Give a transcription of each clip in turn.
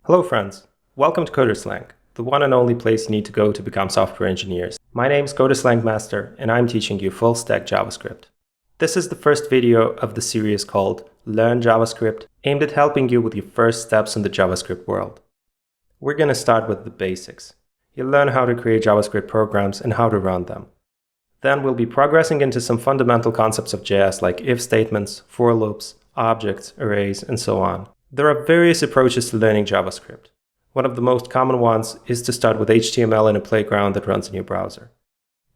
Hello friends, welcome to Coderslang, the one and only place you need to go to become software engineers. My name is Coderslang Master and I'm teaching you full stack JavaScript. This is the first video of the series called Learn JavaScript, aimed at helping you with your first steps in the JavaScript world. We're going to start with the basics. You'll learn how to create JavaScript programs and how to run them. Then we'll be progressing into some fundamental concepts of JS like if statements, for loops, objects, arrays, and so on. There are various approaches to learning JavaScript. One of the most common ones is to start with HTML in a playground that runs in your browser.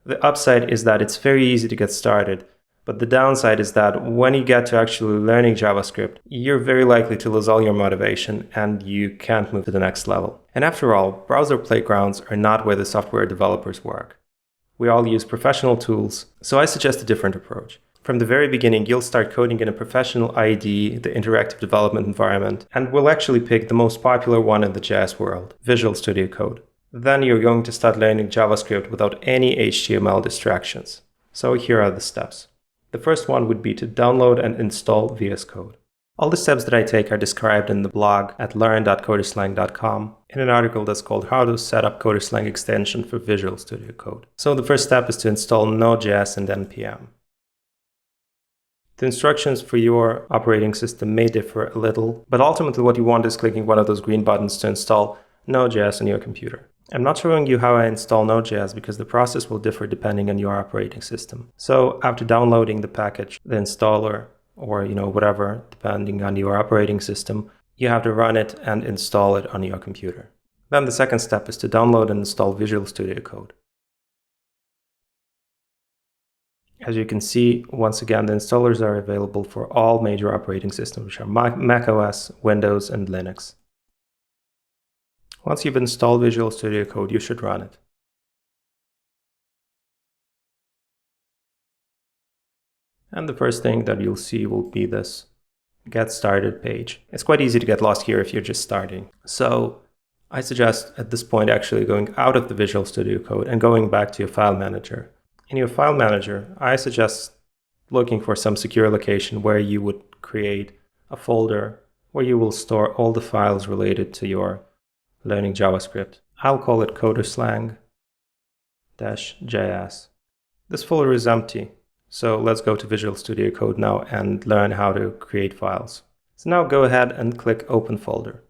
The upside is that it's very easy to get started, but the downside is that when you get to actually learning JavaScript, you're very likely to lose all your motivation and you can't move to the next level. And after all, browser playgrounds are not where the software developers work. We all use professional tools, so I suggest a different approach. From the very beginning, you'll start coding in a professional IDE, the interactive development environment, and we'll actually pick the most popular one in the JS world, Visual Studio Code. Then you're going to start learning JavaScript without any HTML distractions. So here are the steps. The first one would be to download and install VS Code. All the steps that I take are described in the blog at learn.coderslang.com in an article that's called How to Set Up Coderslang Extension for Visual Studio Code. So the first step is to install Node.js and npm. The instructions for your operating system may differ a little, but ultimately what you want is clicking one of those green buttons to install Node.js on your computer. I'm not showing you how I install Node.js because the process will differ depending on your operating system. So after downloading the package, the installer, or whatever, depending on your operating system, you have to run it and install it on your computer. Then the second step is to download and install Visual Studio Code. As you can see, once again, the installers are available for all major operating systems, which are macOS, Windows, and Linux. Once you've installed Visual Studio Code, you should run it. And the first thing that you'll see will be this Get Started page. It's quite easy to get lost here if you're just starting. So I suggest at this point actually going out of the Visual Studio Code and going back to your file manager. In your file manager, I suggest looking for some secure location where you would create a folder where you will store all the files related to your learning JavaScript. I'll call it coderslang-js. This folder is empty. So let's go to Visual Studio Code now and learn how to create files. So now go ahead and click Open Folder.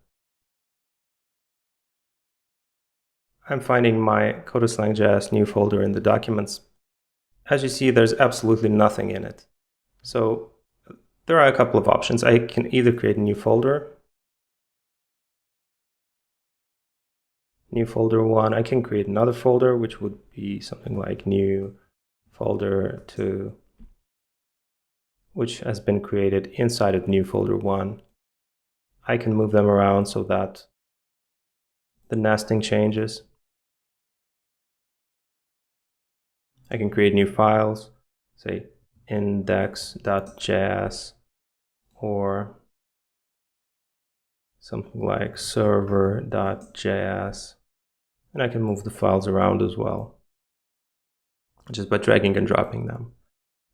I'm finding my Coderslang.js new folder in the documents. As you see, there's absolutely nothing in it. So there are a couple of options. I can either create a new folder. New folder 1. I can create another folder, which would be something like new folder 2, which has been created inside of new folder 1. I can move them around so that the nesting changes. I can create new files, say index.js or something like server.js, and I can move the files around as well, just by dragging and dropping them.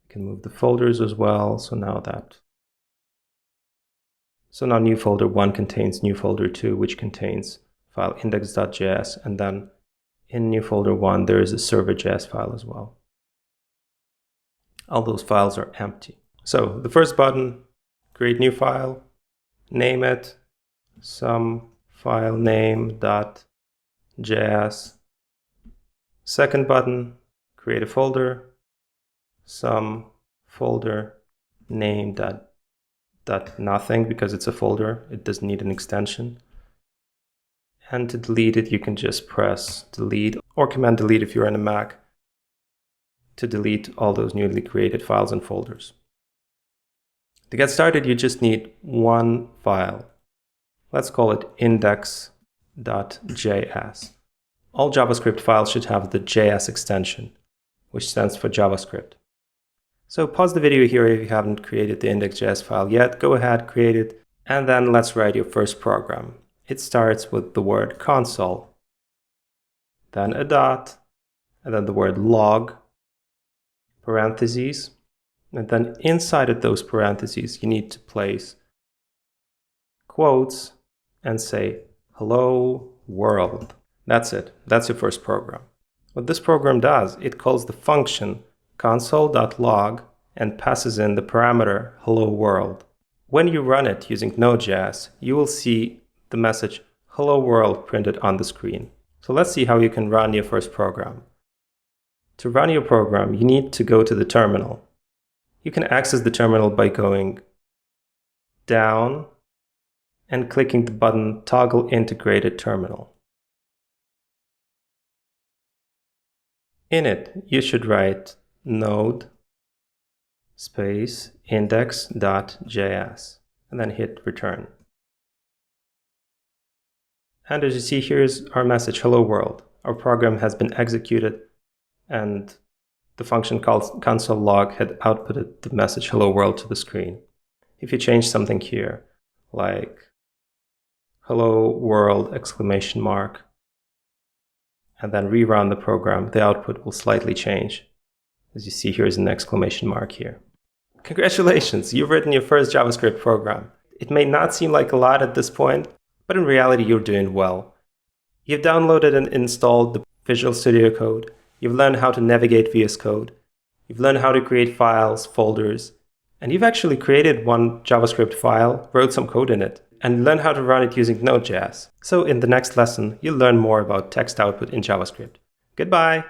I can move the folders as well, so now new folder 1 contains new folder 2, which contains file index.js, and then in new folder 1 there is a server.js file as well. All those files are empty. So the first button, create new file, name it some file name.js. Second button, create a folder, some folder name.nothing, because it's a folder, it doesn't need an extension. And to delete it, you can just press delete or command delete if you're on a Mac to delete all those newly created files and folders. To get started, you just need one file. Let's call it index.js. All JavaScript files should have the JS extension, which stands for JavaScript. So pause the video here if you haven't created the index.js file yet. Go ahead, create it, and then let's write your first program. It starts with the word console, then a dot, and then the word log, parentheses, and then inside of those parentheses you need to place quotes and say hello world. That's it. That's your first program. What this program does, it calls the function console.log and passes in the parameter hello world. When you run it using Node.js, you will see the message hello world printed on the screen. So let's see how you can run your first program. To run your program, you need to go to the terminal. You can access the terminal by going down and clicking the button Toggle Integrated Terminal. In it, you should write node space index.js and then hit return. And as you see, here's our message, hello world. Our program has been executed and the function called console.log had outputted the message hello world to the screen. If you change something here, like hello world exclamation mark, and then rerun the program, the output will slightly change. As you see, here's an exclamation mark here. Congratulations, you've written your first JavaScript program. It may not seem like a lot at this point, but in reality, you're doing well. You've downloaded and installed the Visual Studio Code. You've learned how to navigate VS Code. You've learned how to create files, folders, and you've actually created one JavaScript file, wrote some code in it, and learned how to run it using Node.js. So in the next lesson, you'll learn more about text output in JavaScript. Goodbye!